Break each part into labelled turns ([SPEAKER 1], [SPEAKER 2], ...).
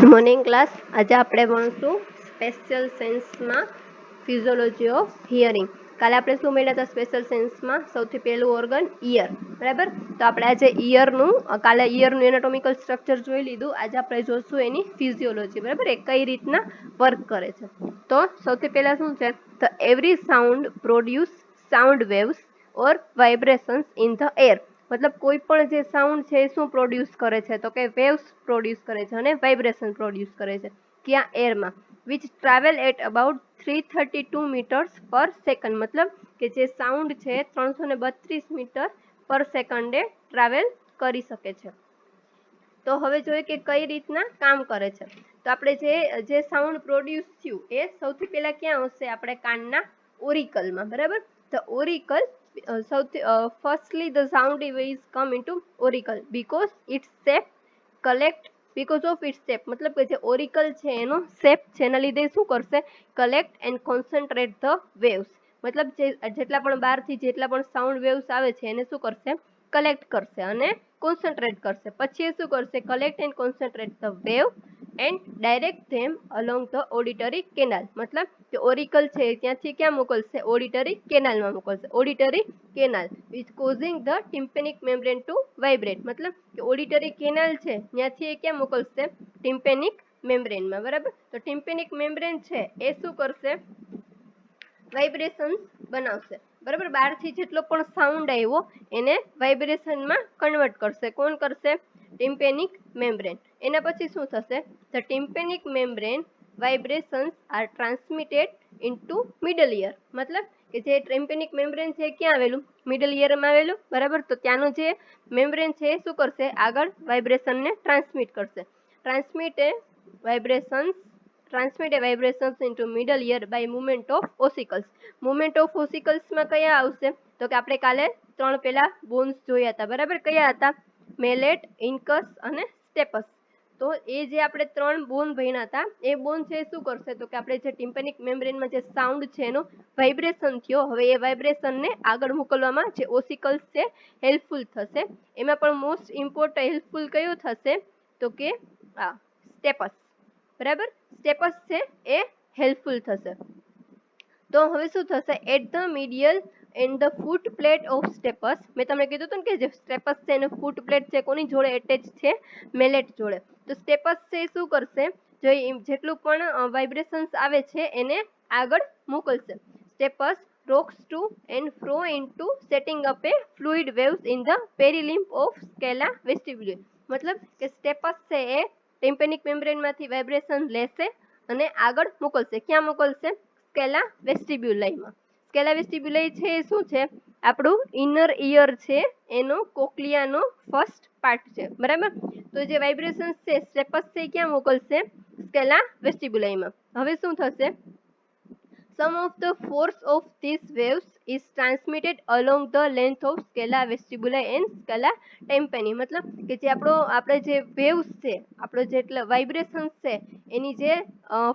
[SPEAKER 1] Morning class આજે આપણે ભણશું special સેન્સમાં physiology of hearing. કાલે આપણે શું મળ્યા હતા સ્પેશિયલ સેન્સમાં? સૌથી પહેલું ઓર્ગન ઈયર, બરાબર. તો આપણે આજે કાલે ઈયરનું એનાટોમિકલ સ્ટ્રક્ચર જોઈ લીધું. આજે આપણે જોશું એની ફિઝિયોલોજી, બરાબર, એ કઈ રીતના વર્ક કરે છે. તો સૌથી પહેલા શું છે, તો every sound produce sound waves or vibrations in the air. મતલબ કોઈ પણ જે સાઉન્ડ છે એ શું પ્રોડ્યુસ કરે છે, તો કે વેવ્સ પ્રોડ્યુસ કરે છે અને વાઇબ્રેશન પ્રોડ્યુસ કરે છે ક્યાં? એરમાં. Which travel at about 332 metres per second. મતલબ કે જે સાઉન્ડ છે 332 મીટર પર સેકન્ડે ટ્રાવેલ કરી શકે છે. તો હવે જોઈએ કે કઈ રીતના કામ કરે છે. તો આપણે જે સાઉન્ડ પ્રોડ્યુસ થયું એ સૌથી પહેલા ક્યાં આવશે? આપણે કાનના ઓરિકલમાં, બરાબર. તો ઓરિકલ firstly the sound waves come into auricle because its shape collect because of its shape. મતલબ કે જે ઓરિકલ છે એનો શેપ છે એના લીધે શું કરશે? Collect and concentrate the waves. મતલબ જેટલા પણ બહારથી જેટલા પણ સાઉન્ડ વેવ્સ આવે છે એને શું કરશે? કલેક્ટ કરશે અને કોન્સન્ટ્રેટ કરશે. પછી એ શું કરશે? Collect and concentrate the wave and direct them along the auditory canal. મતલબ કે ઓરિકલ છે ત્યાંથી ક્યાં મોકલશે? ઓડિટરી કેનાલમાં મોકલશે. Auditory canal which causing the tympanic membrane to vibrate. મતલબ કે ઓડિટરી કેનાલ છે ત્યાંથી એ ક્યાં મોકલશે? ટિમ્પેનિક મેમ્બ્રેનમાં, બરાબર. તો ટિમ્પેનિક મેમ્બ્રેન છે એ શું કરશે? વાઇબ્રેશન બનાવશે, બરાબર. બહારથી જેટલો પણ સાઉન્ડ આવ્યો એને વાઇબ્રેશનમાં કન્વર્ટ કરશે. કોણ કરશે? Tympanic membrane. એના પછી શું થશે? The tympanic membrane vibrations are transmitted into middle ear. મતલબ કે જે ટિમ્પેનિક મેમ્બ્રેન છે ક્યાં આવેલું? મિડલ ઇયરમાં આવેલું, બરાબર. તો ત્યાંનું જે મેમ્બ્રેન છે એ શું કરશે? આગળ વાઇબ્રેશનને ટ્રાન્સમિટ કરશે. Transmit vibrations into middle ear by movement of ossicles. movement of ossicles માં કયા આવશે? તો કે આપણે કાલે ત્રણ પેલા બોન્સ જોયા હતા, બરાબર. કયા હતા? મેલેટ, ઇન્કસ અને સ્ટેપસ. તો એ જે આપણે ત્રણ બોન ભણ્યા હતા એ બોન છે શું કરશે? તો કે આપણે જે ટિમ્પેનિક મેમ્બ્રેનમાં જે સાઉન્ડ છે એનો વાઇબ્રેશન થયો, હવે એ વાઇબ્રેશનને આગળ મોકલવામાં જે ઓસિકલ્સ છે હેલ્પફુલ થશે. એમાં પણ મોસ્ટ ઇમ્પોર્ટન્ટ હેલ્પફુલ કયું થશે? તો કે સ્ટેપસ, બરાબર. સ્ટેપસ છે એ હેલ્પફુલ થશે. તો હવે શું થશે? At the medial end the foot plate of stapes. મેં તમને કીધું હતું ને કે જે સ્ટેપસ છે એનો ફૂટ પ્લેટ છે કોની જોડે એટેચ છે? મેલેટ જોડે. તો સ્ટેપસ છે શું કરશે? જેટલું પણ વાઇબ્રેશન્સ આવે છે એને આગળ મોકલશે. Steps rocks to and fro into setting up a fluid waves in the perilimb of scala vestibuli. મતલબ કે સ્ટેપસ છે એ ટિમ્પેનિક મેમ્બ્રેનમાંથી વાઇબ્રેશન લેશે અને આગળ મોકલશે. ક્યાં મોકલશે? સ્કેલા વેસ્ટિબ્યુલાઈમાં. સ્કેલા વેસ્ટિબ્યુલાઈ છે એ શું છે? આપણું ઇનર ઇયર છે એનો કોક્લિયાનો ફર્સ્ટ પાર્ટ છે, બરાબર. તો જે વાઇબ્રેશન છે સ્ટેપસ છે ક્યાં મોકલશે? સ્કેલા વેસ્ટિબ્યુલાઈમાં. હવે શું થશે? Some of the force of these waves is transmitted along the length of scala vestibuli and scala tympani. મતલબ કે જે આપણે જે વેવ્સ છે, આપણો જેટલા વાઇબ્રેશન્સ છે એની જે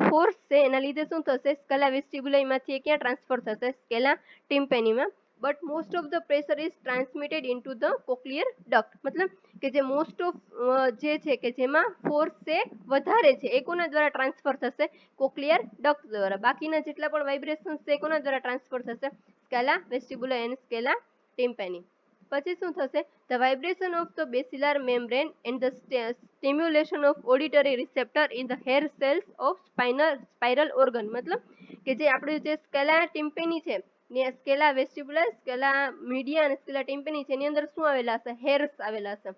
[SPEAKER 1] ફોર્સ છે એના લીધે શું થશે? સ્કેલા વેસ્ટિબ્યુલાઈમાંથી ક્યાં ટ્રાન્સફર થશે? સ્કેલા ટિમ્પેનીમાં. But most of the pressure is transmitted into the cochlear duct. મતલબ કે જે મોસ્ટ ઓફ જે છે કે જેમાં ફોર્સ છે વધારે છે એ કોના દ્વારા ટ્રાન્સફર થશે? કોક્લિયર ડક્ટ દ્વારા. બાકીના જેટલા પણ વાઇબ્રેશન્સ છે કોના દ્વારા ટ્રાન્સફર થશે? Scala vestibuli and scala tympani. પછી શું થશે? The vibration of the basilar membrane and the stimulation of auditory receptor in the hair cells of spiral organ. મતલબ કે જે આપણું જે સ્કેલા ટિમ્પેની છે ને સ્કેલા વેસ્ટિબ્યુલર, સ્કેલા મીડિયા અને સ્કેલા ટિમ્પેની છે એની અંદર શું આવેલા હશે? હેર્સ આવેલા હશે.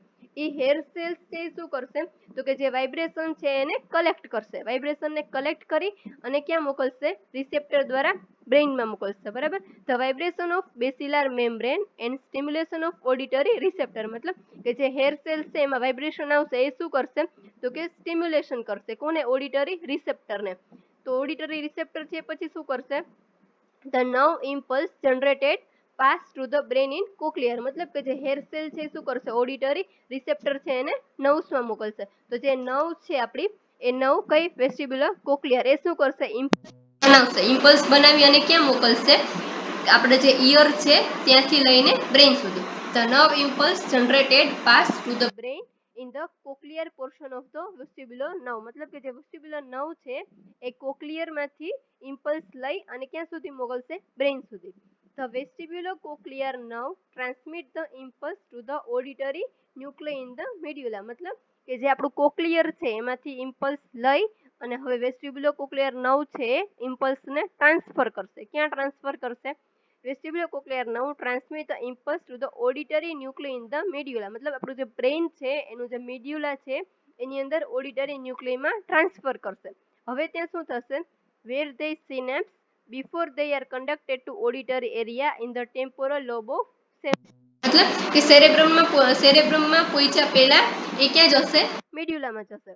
[SPEAKER 1] એ હેર સેલ્સ છે શું કરશે? તો કે જે વાઇબ્રેશન છે એને કલેક્ટ કરશે. વાઇબ્રેશનને કલેક્ટ કરી અને ક્યાં મોકલશે? રિસેપ્ટર દ્વારા બ્રેઇનમાં મોકલશે, બરાબર. The vibration of basilar membrane and stimulation of auditory receptor. મતલબ કે જે હેર સેલ્સ છે એમાં વાઇબ્રેશન આવશે એ શું કરશે? તો કે સ્ટિમ્યુલેશન કરશે. કોને? ઓડિટરી રિસેપ્ટરને. તો ઓડિટરી રિસેપ્ટર છે પછી શું કરશે? The nerve impulse generated pass to the brain in cochlear. મતલબ કે જે હેર સેલ છે શું કરશે? ઓડિટરી રિસેપ્ટર છે એને નર્વ્સમાં મોકલશે. તો જે નર્વ છે આપણી એ નર્વ કઈ? વેસ્ટિબ્યુલર કોક્લિયર. એ શું કરશે? બનાવશે. ઇમ્પલ્સ બનાવી અને ક્યાં મોકલશે? આપણે જે ઇયર છે ત્યાંથી લઈને બ્રેઇન સુધી. The nerve impulse generated pass to the brain in the cochlear portion of the vestibular nerve, મતલબ કે જે વેસ્ટિબ્યુલર નર્વ છે એ કોક્લિયર માંથી ઇમ્પલ્સ લઈ અને ક્યાં સુધી મોકલશે? બ્રેઇન સુધી. The vestibular cochlear nerve transmit the impulse to the auditory nucleus in the medulla, મતલબ કે જે આપણું કોક્લિયર છે એમાંથી ઇમ્પલ્સ લઈ અને હવે વેસ્ટિબ્યુલર કોક્લિયર નર્વ છે ઇમ્પલ્સને ટ્રાન્સફર કરશે. ક્યાં ટ્રાન્સફર કરશે? Vestibular cochlear nerve transmit the impulse to the auditory nucleus in the medulla, મતલબ આપણું જે બ્રેઇન છે એનું જે મેડ્યુલા છે એની અંદર ઓડિટરી ન્યુક્લિયસમાં ટ્રાન્સફર કરશે. હવે ત્યાં શું થશે? Where they synapse before they are conducted to auditory area in the temporal lobe of મતલબ કે સેરેબ્રમમાં પહોંચ્યા પહેલા એ ક્યાં જશે? મેડ્યુલામાં જશે.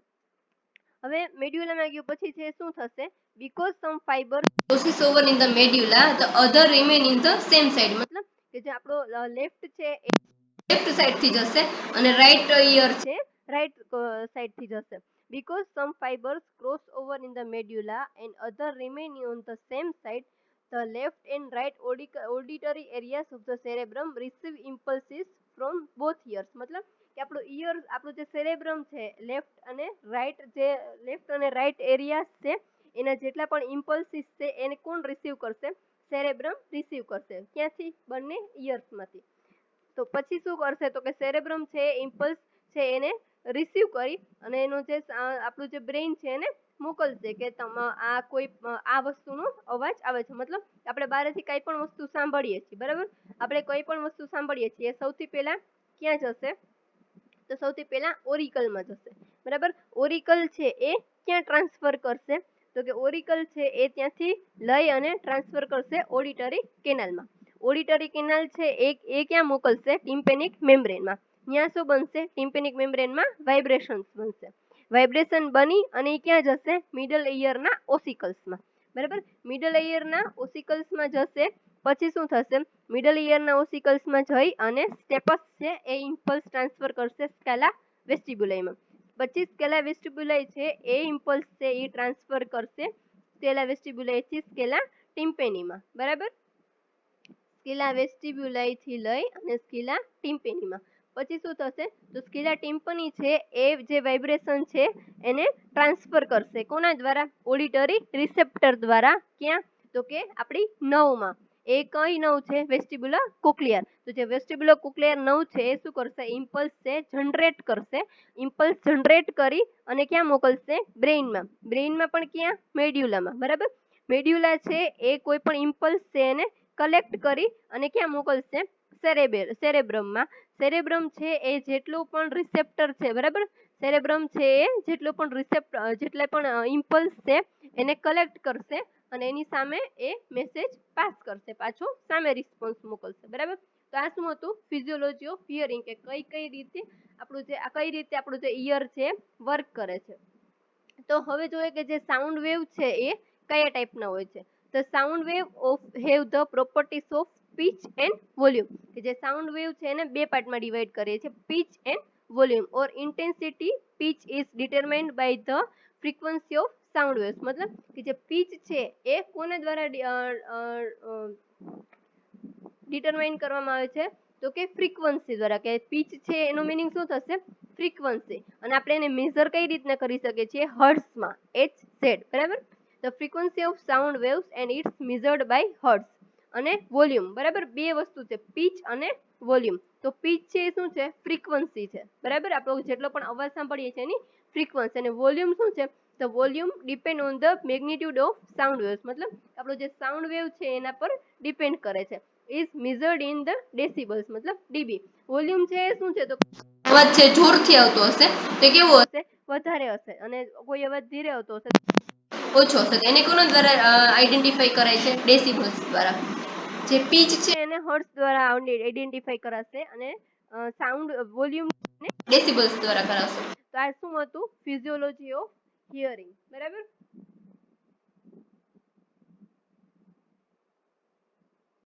[SPEAKER 1] હવે મેડ્યુલામાં ગયું પછી છે શું થશે? Because some fibre crosses over in the medulla the other remain in the same side, મતલબ કે જે આપણો લેફ્ટ છે એ લેફ્ટ સાઈડ થી જશે અને રાઈટ ઇયર છે રાઈટ સાઈડ થી જશે. Because some fibers cross over in the medulla and other remain on the same side, the left and right auditory areas of the cerebrum receive impulses from both ears, મતલબ કે આપણું ear આપણું જે cerebrum છે left અને right areas છે એના જેટલા પણ ઇમ્પલ્સિસ છે એને કોણ રિસીવ કરશે? સેરેબ્રમ રિસીવ કરશે. ક્યાંથી? બંને ઇયર્સમાંથી. તો પછી શું કરશે? તો કે સેરેબ્રમ છે ઇમ્પલ્સ છે એને રિસીવ કરી અને એનું જે આપણું જે બ્રેઇન છે એને મોકલશે કે આ કોઈ આ વસ્તુનો અવાજ આવે છે. મતલબ આપણે બહારથી કઈ પણ વસ્તુ સાંભળીએ છીએ, બરાબર? આપણે કોઈ પણ વસ્તુ સાંભળીએ છીએ સૌથી પહેલા ક્યાં જશે? તો સૌથી પહેલા ઓરિકલમાં જશે, બરાબર? ઓરિકલ છે એ ક્યાં ટ્રાન્સફર કરશે? તો કે ઓરિકલ છે એ ત્યાંથી લઈ અને ટ્રાન્સફર કરશે ઓડિટરી કેનાલમાં. ઓડિટરી કેનાલ છે એ ક્યાં મોકલશે? ટિમ્પેનિક મેમ્બ્રેનમાં. ત્યાં શું બનશે? ટિમ્પેનિક મેમ્બ્રેનમાં વાઇબ્રેશન્સ બનશે. વાઇબ્રેશન બની અને ક્યાં જશે? મિડલ ઇયરના ઓસિકલ્સમાં, બરાબર? મિડલ ઇયરના ઓસિકલ્સમાં જશે. પછી શું થશે? મિડલ ઇયરના ઓસિકલ્સમાં જઈ અને સ્ટેપસ છે એ ઇમ્પલ્સ ટ્રાન્સફર કરશે સ્કેલા વેસ્ટિબ્યુલાઈમાં. પછી સ્કેલા વેસ્ટિબ્યુલાઈ છે એ ઇમ્પલ્સ છે એ ટ્રાન્સફર કરશે સ્કેલા વેસ્ટિબ્યુલાઈ થી સ્કેલા ટિમ્પેનીમાં, બરાબર? સ્કેલા વેસ્ટિબ્યુલાઈ થી લઈ અને સ્કેલા ટિમ્પેનીમાં. પછી શું થશે? તો સ્કેલા ટિમ્પની છે એ જે વાઇબ્રેશન છે એને ટ્રાન્સફર કરશે કોના દ્વારા? ઓડિટરી રિસેપ્ટર દ્વારા. ક્યાં? તો કે આપણી નવમાં. એ કઈ નવ છે? વેસ્ટિબ્યુલર કોક્લિયર. તો જે વેસ્ટિબ્યુલર કોક્લિયર નવ છે એ શું કરશે? ઇમ્પલ્સ છે જનરેટ કરશે. ઇમ્પલ્સ જનરેટ કરી અને ક્યાં મોકલશે? બ્રેઇનમાં. બ્રેઇનમાં પણ ક્યાં? મેડ્યુલામાં, બરાબર? મેડ્યુલા છે એ કોઈ પણ ઇમ્પલ્સ છે એને કલેક્ટ કરી અને ક્યાં મોકલશે? સેરેબ્રમમાં. સેરેબ્રમ છે એ જેટલું પણ રિસેપ્ટર છે, બરાબર? સેરેબ્રમ છે એ જેટલા પણ ઇમ્પલ્સ છે એને કલેક્ટ કરશે અને એની સામે એ મેસેજ પાસ કરશે, પાછો સામે રિસ્પોન્સ મોકલશે, બરાબર? તો આ શું હતું? ફિઝિયોલોજી ઓફ હિયરિંગ, કે કઈ રીતે આપણું જે ઇયર છે વર્ક કરે છે. તો હવે જોઈએ કે જે સાઉન્ડ વેવ છે એ કયા ટાઈપના હોય છે. The sound wave have the properties of pitch and volume, કે જે સાઉન્ડ વેવ છે એને બે પાર્ટમાં ડિવાઈડ કરીએ છીએ, pitch and volume or intensity. Pitch is determined by the frequency of sound waves, મતલબ કે જે pitch છે એ કોના દ્વારા ડિટરમાઇન કરવામાં આવે છે? તો કે ફ્રીક્વન્સી દ્વારા. કે pitch છે એનો મીનિંગ શું થશે? ફ્રીક્વન્સી. અને આપણે એને મેઝર કઈ રીતના કરી શકીએ છીએ? હર્ટ્ઝમાં, HZ, બરાબર? The frequency of sound waves and it's measured by hertz. અને વોલ્યુમ, બરાબર? બે વસ્તુ છે, પીચ અને વોલ્યુમ. તો પીચ છે એ શું છે? ફ્રીક્વન્સી છે, બરાબર? આપણે જેટલો પણ અવાજ સાંભળીએ છીએ એની ફ્રીક્વન્સી. અને વોલ્યુમ શું છે? તો volume depend on the magnitude of sound waves, મતલબ આપણો જે સાઉન્ડ વેવ છે એના પર ડિપેન્ડ કરે છે. Is measured in the decibels, મતલબ ડીબી. વોલ્યુમ છે એ શું છે? તો અવાજ છે જોરથી આવતો હશે તો કેવો હશે? વધારે હશે. અને કોઈ અવાજ ધીરે આવતો હશે ઓછો હશે. એને કોના દ્વારા આઈડેન્ટિફાઈ કરાય છે? ડેસિબલ્સ દ્વારા. જે પીચ છે એને હર્ટ્ઝ દ્વારા આઈડેન્ટિફાઈ કરાશે અને સાઉન્ડ વોલ્યુમ ડેસિબલ્સ દ્વારા કરાશે. તો આ શું હતું? ફિઝિયોલોજી ઓફ હિયરિંગ, બરાબર?